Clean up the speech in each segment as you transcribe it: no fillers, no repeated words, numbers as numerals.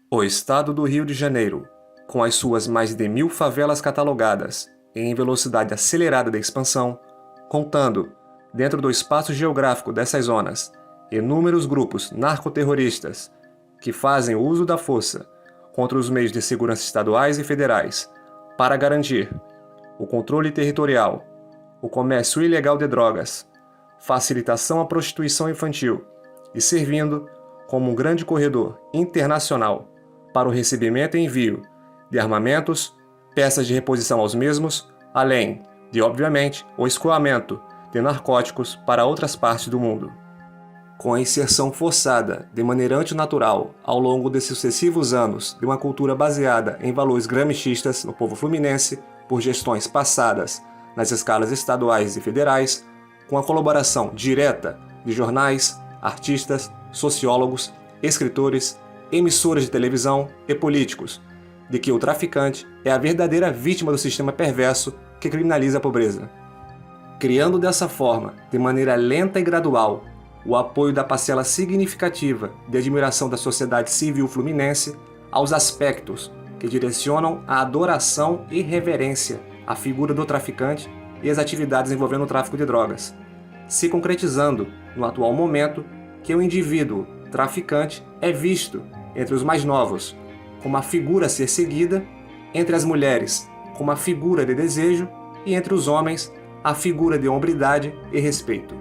O estado do Rio de Janeiro, com as suas mais de 1.000 favelas catalogadas e em velocidade acelerada de expansão, contando, dentro do espaço geográfico dessas zonas, inúmeros grupos narcoterroristas que fazem uso da força contra os meios de segurança estaduais e federais para garantir o controle territorial, o comércio ilegal de drogas, facilitação à prostituição infantil e servindo como um grande corredor internacional para o recebimento e envio de armamentos, peças de reposição aos mesmos, além de, obviamente, o escoamento de narcóticos para outras partes do mundo. Com a inserção forçada, de maneira antinatural, ao longo de sucessivos anos, de uma cultura baseada em valores gramscistas no povo fluminense, por gestões passadas nas escalas estaduais e federais, com a colaboração direta de jornais, artistas, sociólogos, escritores, emissoras de televisão e políticos, de que o traficante é a verdadeira vítima do sistema perverso que criminaliza a pobreza. Criando dessa forma, de maneira lenta e gradual, o apoio da parcela significativa de admiração da sociedade civil fluminense aos aspectos que direcionam a adoração e reverência à figura do traficante e as atividades envolvendo o tráfico de drogas, se concretizando, no atual momento, que o indivíduo traficante é visto, entre os mais novos, como a figura a ser seguida, entre as mulheres, como a figura de desejo e entre os homens, a figura de hombridade e respeito.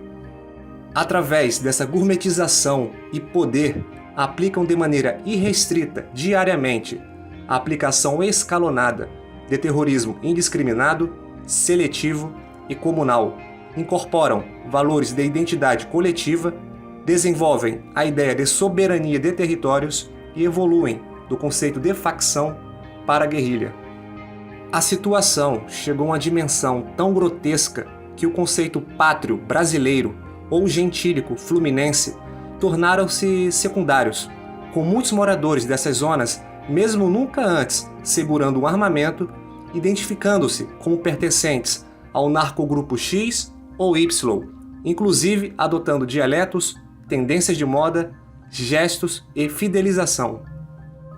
Através dessa gourmetização e poder, aplicam de maneira irrestrita, diariamente, a aplicação escalonada de terrorismo indiscriminado, seletivo e comunal, incorporam valores de identidade coletiva, desenvolvem a ideia de soberania de territórios e evoluem do conceito de facção para a guerrilha. A situação chegou a uma dimensão tão grotesca que o conceito pátrio brasileiro ou gentílico fluminense tornaram-se secundários, com muitos moradores dessas zonas, mesmo nunca antes segurando um armamento, identificando-se como pertencentes ao narcogrupo X ou Y, inclusive adotando dialetos, tendências de moda, gestos e fidelização.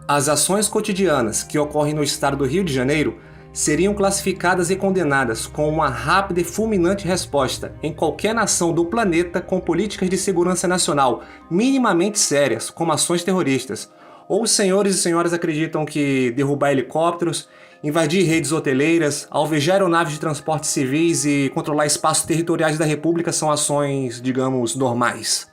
As ações cotidianas que ocorrem no estado do Rio de Janeiro seriam classificadas e condenadas com uma rápida e fulminante resposta em qualquer nação do planeta com políticas de segurança nacional minimamente sérias, como ações terroristas. Ou os senhores e senhoras acreditam que derrubar helicópteros, invadir redes hoteleiras, alvejar aeronaves de transportes civis e controlar espaços territoriais da República são ações, digamos, normais?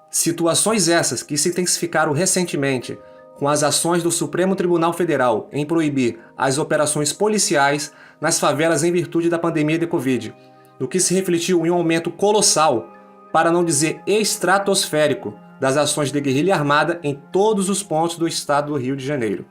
Situações essas que se intensificaram recentemente com as ações do Supremo Tribunal Federal em proibir as operações policiais nas favelas em virtude da pandemia de Covid, o que se refletiu em um aumento colossal, para não dizer estratosférico, das ações de guerrilha armada em todos os pontos do estado do Rio de Janeiro.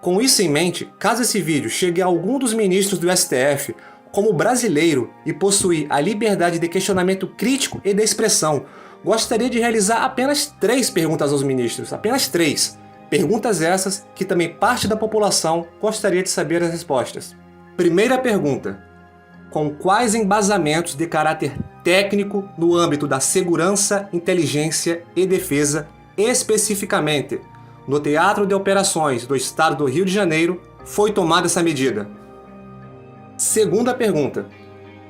Com isso em mente, caso esse vídeo chegue a algum dos ministros do STF como brasileiro e possuir a liberdade de questionamento crítico e de expressão, gostaria de realizar apenas 3 perguntas aos ministros, apenas 3. Perguntas essas que também parte da população gostaria de saber as respostas. Primeira pergunta: com quais embasamentos de caráter técnico no âmbito da segurança, inteligência e defesa, especificamente no Teatro de Operações do Estado do Rio de Janeiro, foi tomada essa medida? Segunda pergunta: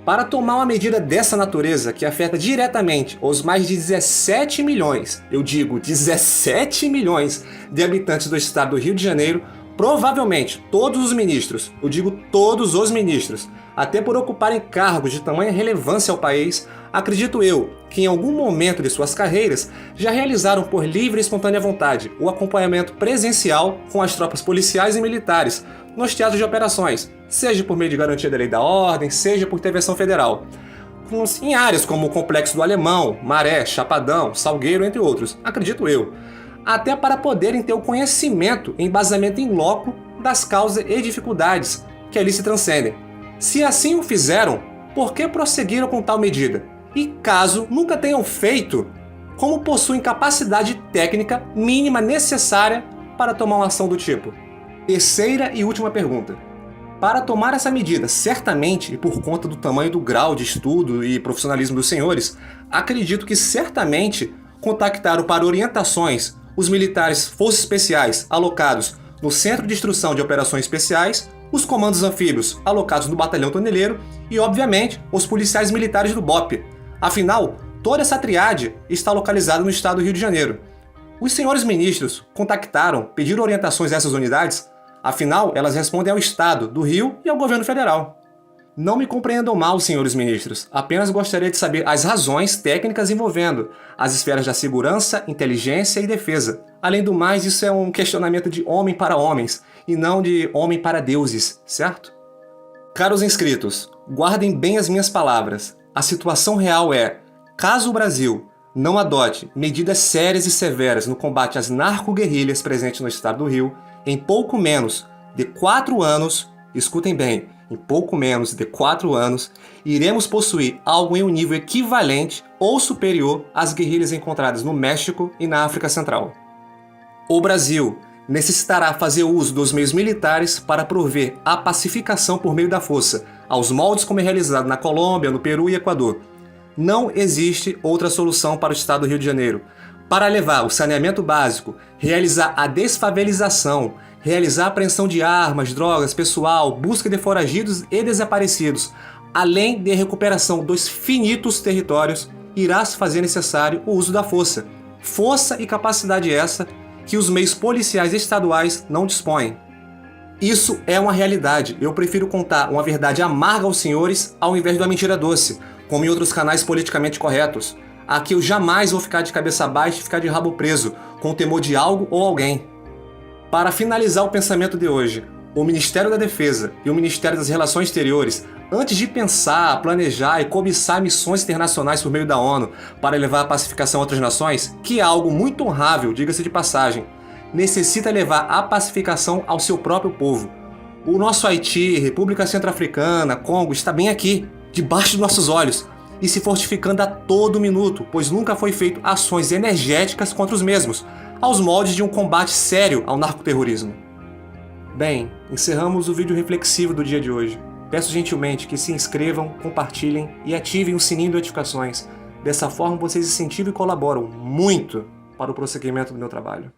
para tomar uma medida dessa natureza que afeta diretamente os mais de 17 milhões, eu digo 17 milhões de habitantes do estado do Rio de Janeiro, provavelmente todos os ministros, eu digo todos os ministros, até por ocuparem cargos de tamanha relevância ao país, acredito eu que em algum momento de suas carreiras já realizaram por livre e espontânea vontade o acompanhamento presencial com as tropas policiais e militares nos teatros de operações, seja por meio de garantia da lei da ordem, seja por intervenção federal, em áreas como o Complexo do Alemão, Maré, Chapadão, Salgueiro, entre outros, acredito eu, até para poderem ter o conhecimento e embasamento in loco das causas e dificuldades que ali se transcendem. Se assim o fizeram, por que prosseguiram com tal medida? E caso nunca tenham feito, como possuem capacidade técnica mínima necessária para tomar uma ação do tipo? Terceira e última pergunta: para tomar essa medida, certamente, e por conta do tamanho do grau de estudo e profissionalismo dos senhores, acredito que certamente contactaram para orientações os militares Forças Especiais alocados no Centro de Instrução de Operações Especiais, os comandos anfíbios alocados no Batalhão Toneleiro e, obviamente, os policiais militares do BOPE. Afinal, toda essa triade está localizada no estado do Rio de Janeiro. Os senhores ministros contactaram, pediram orientações a essas unidades, afinal, elas respondem ao Estado do Rio e ao governo federal. Não me compreendam mal, senhores ministros, apenas gostaria de saber as razões técnicas envolvendo as esferas da segurança, inteligência e defesa. Além do mais, isso é um questionamento de homem para homens e não de homem para deuses, certo? Caros inscritos, guardem bem as minhas palavras. A situação real é, caso o Brasil não adote medidas sérias e severas no combate às narco-guerrilhas presentes no estado do Rio, em pouco menos de 4 anos, escutem bem, em pouco menos de 4 anos, iremos possuir algo em um nível equivalente ou superior às guerrilhas encontradas no México e na África Central. O Brasil necessitará fazer uso dos meios militares para prover a pacificação por meio da força, aos moldes como é realizado na Colômbia, no Peru e Equador. Não existe outra solução para o estado do Rio de Janeiro. Para levar o saneamento básico, realizar a desfavelização, realizar a apreensão de armas, drogas, pessoal, busca de foragidos e desaparecidos, além de recuperação dos finitos territórios, irá se fazer necessário o uso da força. Força e capacidade essa que os meios policiais estaduais não dispõem. Isso é uma realidade. Eu prefiro contar uma verdade amarga aos senhores ao invés de uma mentira doce, como em outros canais politicamente corretos. Aqui eu jamais vou ficar de cabeça baixa e ficar de rabo preso, com o temor de algo ou alguém. Para finalizar o pensamento de hoje, o Ministério da Defesa e o Ministério das Relações Exteriores, antes de pensar, planejar e cobiçar missões internacionais por meio da ONU para levar a pacificação a outras nações, que é algo muito honrável, diga-se de passagem, necessita levar a pacificação ao seu próprio povo. O nosso Haiti, República Centro-Africana, Congo está bem aqui, debaixo dos nossos olhos, e se fortificando a todo minuto, pois nunca foi feito ações energéticas contra os mesmos, aos moldes de um combate sério ao narcoterrorismo. Bem, encerramos o vídeo reflexivo do dia de hoje. Peço gentilmente que se inscrevam, compartilhem e ativem o sininho de notificações. Dessa forma vocês incentivam e colaboram muito para o prosseguimento do meu trabalho.